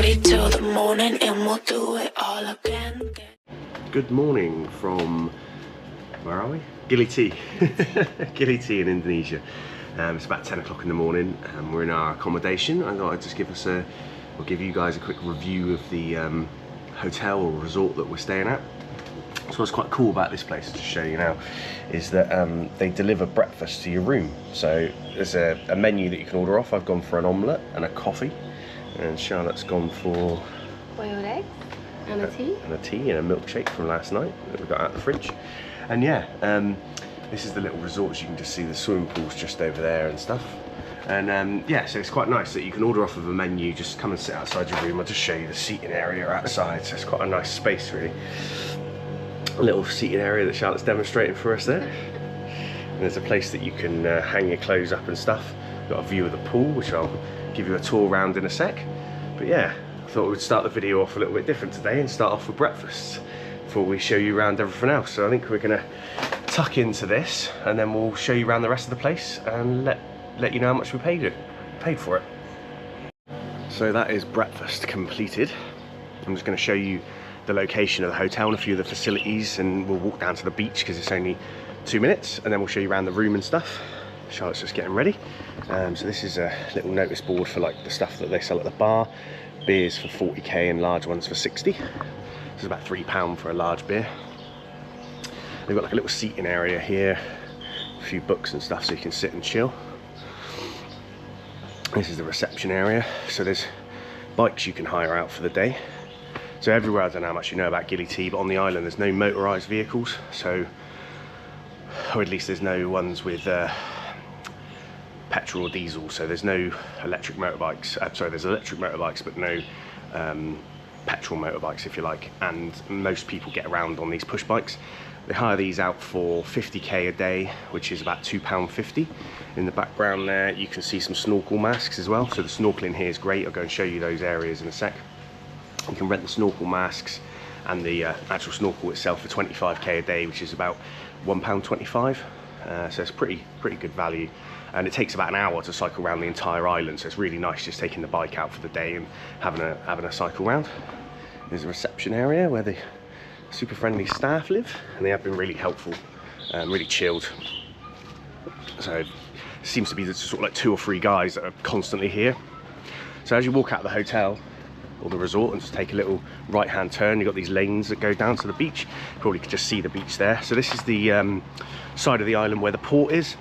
party till the morning and we'll do it all again. Good morning from, where are we? Gili Gili in Indonesia. It's about 10 o'clock in the morning and we're in our accommodation. I thought I'd just give you guys a quick review of the hotel or resort that we're staying at. So what's quite cool about this place, to show you now, is that they deliver breakfast to your room. So there's a menu that you can order off. I've gone for an omelette and a coffee, and Charlotte's gone for boiled eggs and a tea. And a tea and a milkshake from last night that we got out of the fridge. And yeah, this is the little resort. You can just see the swimming pools just over there and stuff. And yeah, so it's quite nice that you can order off of a menu, just come and sit outside your room. I'll just show you the seating area outside. So it's quite a nice space, really. A little seating area that Charlotte's demonstrating for us there. And there's a place that you can hang your clothes up and stuff. Got a view of the pool, which I'll give you a tour around in a sec. But yeah, I thought we'd start the video off a little bit different today and start off with breakfast before we show you around everything else. So I think we're gonna tuck into this and then we'll show you around the rest of the place and let you know how much we paid for it. So that is breakfast completed. I'm just gonna show you the location of the hotel and a few of the facilities, and we'll walk down to the beach because it's only 2 minutes, and then we'll show you around the room and stuff. Charlotte's just getting ready. So this is a little notice board for like the stuff that they sell at the bar. Beers for 40k and large ones for 60. It's about £3 for a large beer. They've got like a little seating area here, a few books and stuff so you can sit and chill. This is the reception area. So there's bikes you can hire out for the day. So everywhere, I don't know how much you know about Gili, but on the island there's no motorised vehicles, so, or at least there's no ones with petrol or diesel, so there's no electric motorbikes. Sorry, there's electric motorbikes but no petrol motorbikes, if you like, and most people get around on these push bikes. They hire these out for 50k a day, which is about £2.50. In the background there you can see some snorkel masks as well, so the snorkeling here is great. I'll go and show you those areas in a sec. You can rent the snorkel masks and the actual snorkel itself for 25k a day, which is about £1.25. So it's pretty good value, and it takes about an hour to cycle around the entire island. So it's really nice just taking the bike out for the day and having a cycle round. There's a reception area where the super friendly staff live, and they have been really helpful, really chilled. So it seems to be sort of like 2 or 3 guys that are constantly here. So as you walk out of the hotel or the resort and just take a little right hand turn, you've got these lanes that go down to the beach. You probably could just see the beach there. So this is the side of the island where the port is.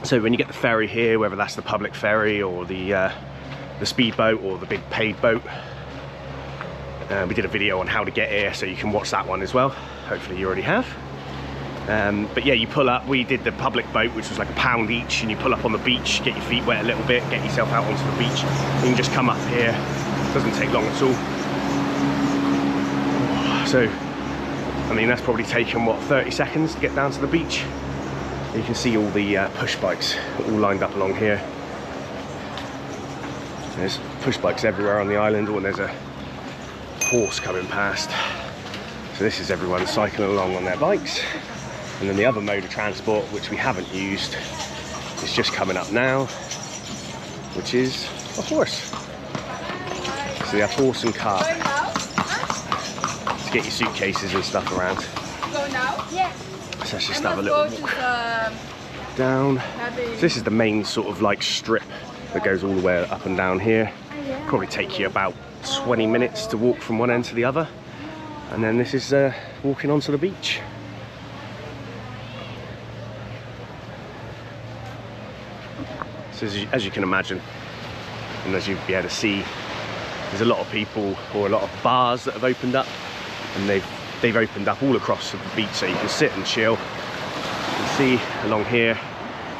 So when you get the ferry here, whether that's the public ferry or the speedboat or the big paid boat, we did a video on how to get here, so you can watch that one as well. Hopefully you already have. But yeah, you pull up. We did the public boat, which was like £1 each, and you pull up on the beach, get your feet wet a little bit, get yourself out onto the beach. You can just come up here. Doesn't take long at all. So, I mean, that's probably taken, what, 30 seconds to get down to the beach. You can see all the push bikes all lined up along here. There's push bikes everywhere on the island, and there's a horse coming past. So this is everyone cycling along on their bikes. And then the other mode of transport, which we haven't used, is just coming up now, which is a horse. So you have horse and cart to get your suitcases and stuff around. Go now? Yeah. So let's just have a little walk down. So this is the main sort of like strip that goes all the way up and down here. Probably take you about 20 minutes to walk from one end to the other. And then this is walking onto the beach. So as you can imagine, and as you'll be able to see, there's a lot of people, or a lot of bars that have opened up, and they've opened up all across the beach, so you can sit and chill. You can see along here,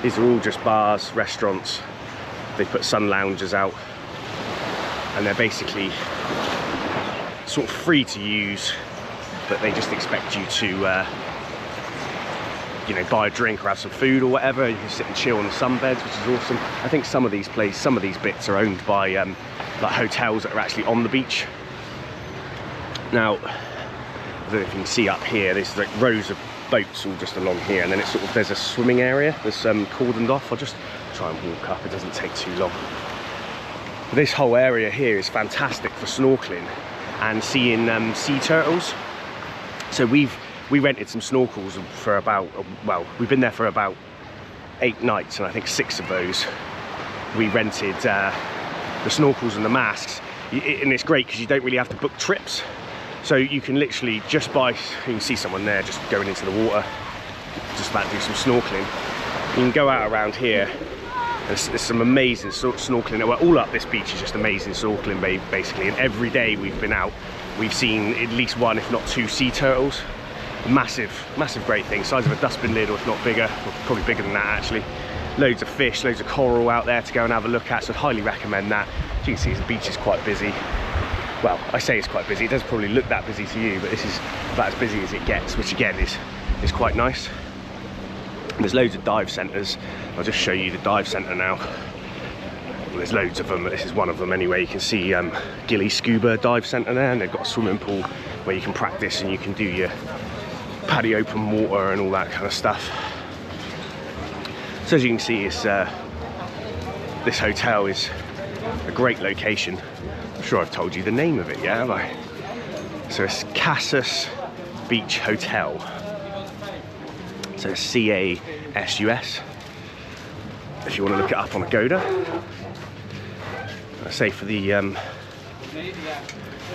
these are all just bars, restaurants. They put sun loungers out, and they're basically sort of free to use, but they just expect you to you know, buy a drink or have some food or whatever. You can sit and chill on the sunbeds, which is awesome. I think some of these bits are owned by like hotels that are actually on the beach. Now, I don't know if you can see up here, there's like rows of boats all just along here, and then it's sort of, there's a swimming area that's cordoned off. I'll just try and walk up, it doesn't take too long. This whole area here is fantastic for snorkeling and seeing sea turtles. So we rented some snorkels for about, well, we've been there for about 8 nights, and I think 6 of those we rented the snorkels and the masks. And it's great because you don't really have to book trips. So you can literally just buy, you can see someone there just going into the water, just about to do some snorkeling. You can go out around here. There's some amazing snorkeling. Well, all up this beach is just amazing snorkeling, basically. And every day we've been out, we've seen at least 1, if not 2 sea turtles. Massive, massive great thing. Size of a dustbin lid, or if not bigger, or probably bigger than that actually. Loads of fish, loads of coral out there to go and have a look at, so I'd highly recommend that. As you can see, the beach is quite busy. Well, I say it's quite busy. It doesn't probably look that busy to you, but this is about as busy as it gets, which again is quite nice. There's loads of dive centres. I'll just show you the dive centre now. Well, there's loads of them, but this is one of them anyway. You can see Gili Scuba Dive Centre there, and they've got a swimming pool where you can practice and you can do your paddy open water and all that kind of stuff. So as you can see, it's, this hotel is a great location. I'm sure I've told you the name of it, yeah, have I? So it's Casus Beach Hotel. So it's C-A-S-U-S. If you want to look it up on Agoda. I say for the,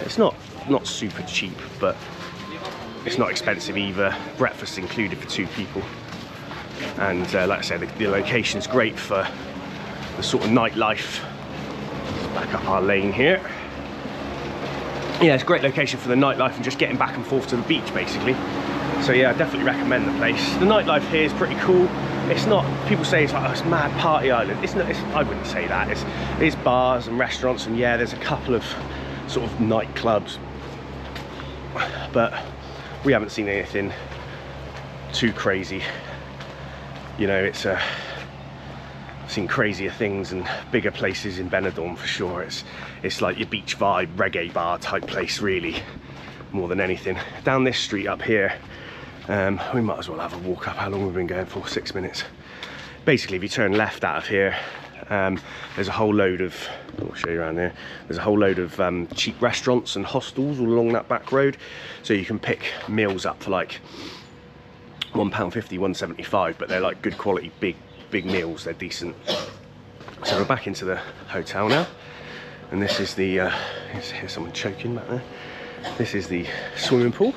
it's not super cheap, but it's not expensive either. Breakfast included for 2 people. And like I said, the location's great for the sort of nightlife. Let's back up our lane here. Yeah, it's a great location for the nightlife and just getting back and forth to the beach, basically. So yeah, I definitely recommend the place. The nightlife here is pretty cool. It's not, people say it's like, oh, it's mad party island. It's not, I wouldn't say that. It's bars and restaurants, and yeah, there's a couple of sort of nightclubs, but we haven't seen anything too crazy. You know, it's I've seen crazier things and bigger places in Benidorm for sure. It's like your beach vibe, reggae bar type place, really, more than anything. Down this street up here, we might as well have a walk up. How long have we been going for? 6 minutes. Basically, if you turn left out of here, there's a whole load of, I'll show you around there, there's a whole load of cheap restaurants and hostels all along that back road. So you can pick meals up for like £1.50, £1.75, but they're like good quality, big meals, they're decent. So we're back into the hotel now, and this is the, here's someone choking back there. This is the swimming pool.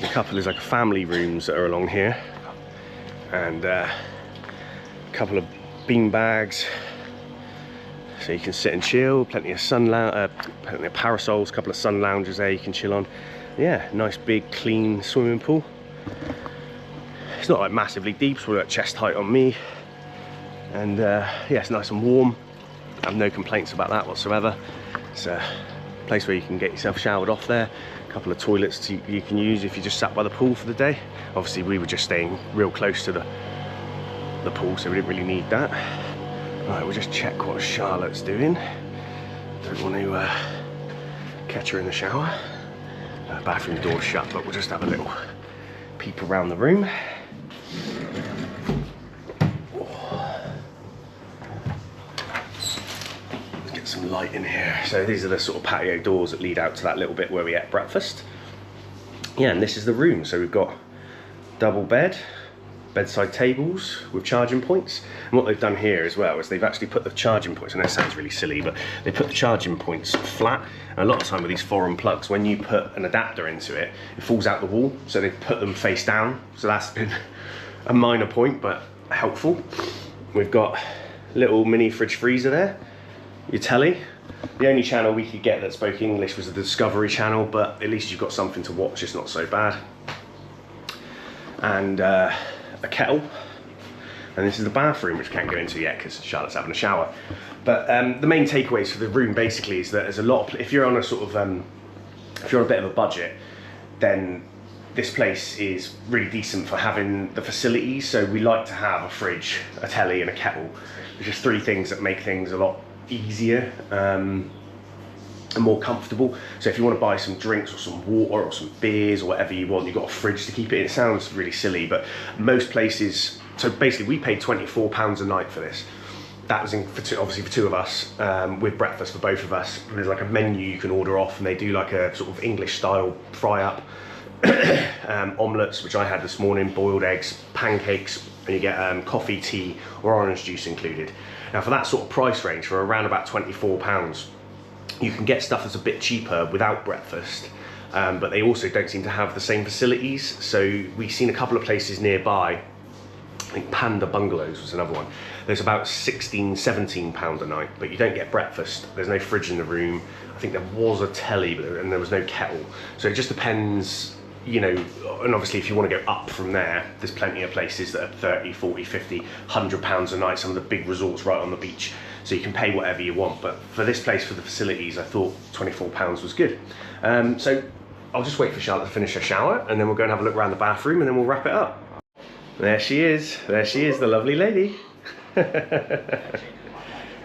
There's like a family rooms that are along here, and a couple of bean bags, so you can sit and chill. Plenty of plenty of parasols, a couple of sun lounges there you can chill on. Yeah, nice big clean swimming pool. It's not like massively deep, it's probably like chest height on me, and yeah, it's nice and warm. I have no complaints about that whatsoever. It's a place where you can get yourself showered off there. A couple of toilets you can use if you just sat by the pool for the day. Obviously we were just staying real close to the pool, so we didn't really need that. Right, we'll just check what Charlotte's doing. Don't want to catch her in the shower. Bathroom door's shut, but we'll just have a little peep around the room. Some light in here. So these are the sort of patio doors that lead out to that little bit where we ate breakfast. Yeah, and this is the room. So we've got double bed, bedside tables with charging points. And what they've done here as well is they've actually put the charging points, and that sounds really silly, but they put the charging points flat. And a lot of time with these foreign plugs, when you put an adapter into it, it falls out the wall. So they've put them face down. So that's been a minor point, but helpful. We've got a little mini fridge freezer there. Your telly. The only channel we could get that spoke English was the Discovery Channel, but at least you've got something to watch, it's not so bad. And a kettle. And this is the bathroom, which we can't go into yet because Charlotte's having a shower. But the main takeaways for the room basically is that there's a lot of, if you're on a sort of, if you're on a bit of a budget, then this place is really decent for having the facilities. So we like to have a fridge, a telly and a kettle. There's just 3 things that make things a lot easier and more comfortable. So if you want to buy some drinks or some water or some beers or whatever you want, you've got a fridge to keep it in. It sounds really silly, but most places, so basically we paid £24 a night for this, that was obviously for 2 of us, with breakfast for both of us. There's like a menu you can order off, and they do like a sort of English style fry up, omelettes, which I had this morning, boiled eggs, pancakes, and you get coffee, tea, or orange juice included. Now for that sort of price range, for around about £24, you can get stuff that's a bit cheaper without breakfast, but they also don't seem to have the same facilities. So we've seen a couple of places nearby. I think Panda Bungalows was another one. There's about £16–17 a night, but you don't get breakfast. There's no fridge in the room. I think there was a telly, and there was no kettle. So it just depends, you know, and obviously if you want to go up from there, there's plenty of places that are 30, 40, 50, £100 a night, some of the big resorts right on the beach. So you can pay whatever you want. But for this place, for the facilities, I thought £24 was good. So I'll just wait for Charlotte to finish her shower, and then we'll go and have a look around the bathroom, and then we'll wrap it up. There she is, the lovely lady.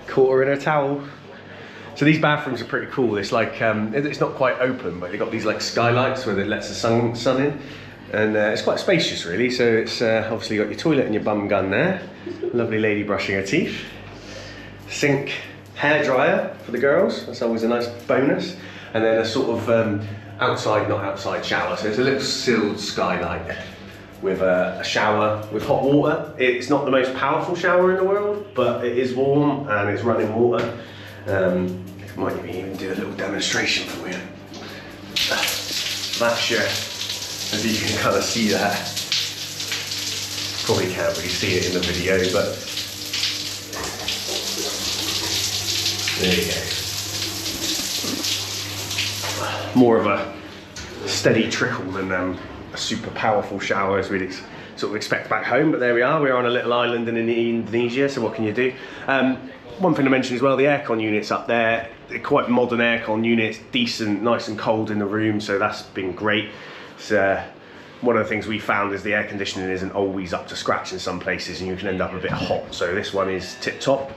Caught her in her towel. So these bathrooms are pretty cool. It's like, it's not quite open, but they've got these like skylights where it lets the sun in. And it's quite spacious really. So it's obviously got your toilet and your bum gun there. Lovely lady brushing her teeth. Sink, hairdryer for the girls. That's always a nice bonus. And then a sort of outside, not outside shower. So it's a little sealed skylight with a shower with hot water. It's not the most powerful shower in the world, but it is warm and it's running water. Might even do a little demonstration for you. That's your, as you can kind of see that. Probably can't really see it in the video, but there you go. More of a steady trickle than a super powerful shower as we'd sort of expect back home, but there we are. We're on a little island in Indonesia, so what can you do? One thing to mention as well, the aircon units up there, they're quite modern aircon units, decent, nice and cold in the room, so that's been great. It's, one of the things we found is the air conditioning isn't always up to scratch in some places, and you can end up a bit hot, so this one is tip top.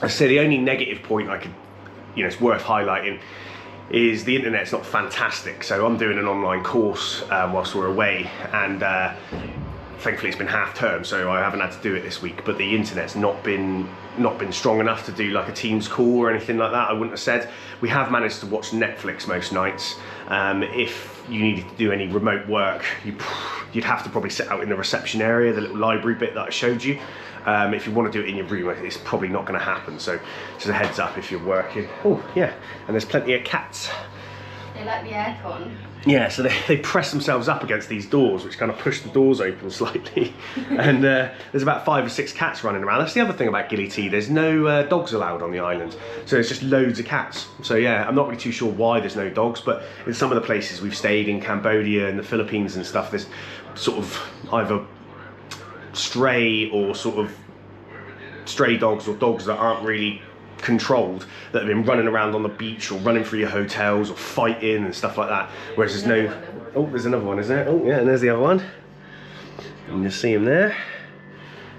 I say the only negative point I could, you know, it's worth highlighting, is the internet's not fantastic. So I'm doing an online course whilst we're away, and thankfully it's been half term, so I haven't had to do it this week, but the internet's not been strong enough to do like a Teams call or anything like that. I wouldn't have said. We have managed to watch Netflix most nights. If you needed to do any remote work, you'd have to probably sit out in the reception area, the little library bit that I showed you. If you want to do it in your room, it's probably not going to happen, so just a heads up if you're working. Oh yeah, and there's plenty of cats. They like the aircon. Yeah, so they press themselves up against these doors, which kind of push the doors open slightly. And there's about 5 or 6 cats running around. That's the other thing about Gili T. There's no dogs allowed on the island. So there's just loads of cats. So yeah, I'm not really too sure why there's no dogs, but in some of the places we've stayed in Cambodia and the Philippines and stuff, there's sort of either stray or sort of stray dogs or dogs that aren't really controlled, that have been running around on the beach or running through your hotels or fighting and stuff like that, whereas there's no... Oh, there's another one, isn't there? Oh yeah, and there's the other one. You can just see him there.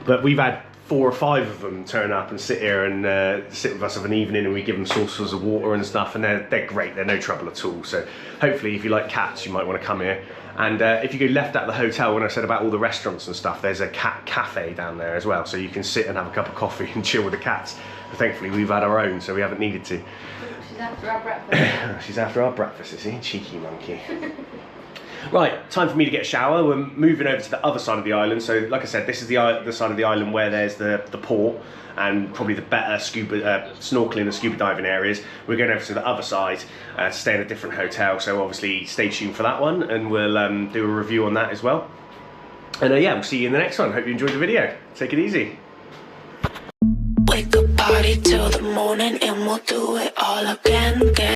But we've had 4 or 5 of them turn up and sit here and sit with us of an evening, and we give them saucers of water and stuff, and they're great, they're no trouble at all. So hopefully if you like cats, you might want to come here. And if you go left at the hotel, when I said about all the restaurants and stuff, there's a cat cafe down there as well, so you can sit and have a cup of coffee and chill with the cats. But thankfully we've had our own, so we haven't needed to. She's after our breakfast. She's after our breakfast, is he? Cheeky monkey. Right, time for me to get a shower. We're moving over to the other side of the island. So like I said, this is the side of the island where there's the port and probably the better snorkeling and scuba diving areas. We're going over to the other side to stay in a different hotel, so obviously stay tuned for that one, and we'll do a review on that as well. And yeah, we'll see you in the next one. Hope you enjoyed the video. Take it easy. Wake up, party till the morning, and we'll do it all again.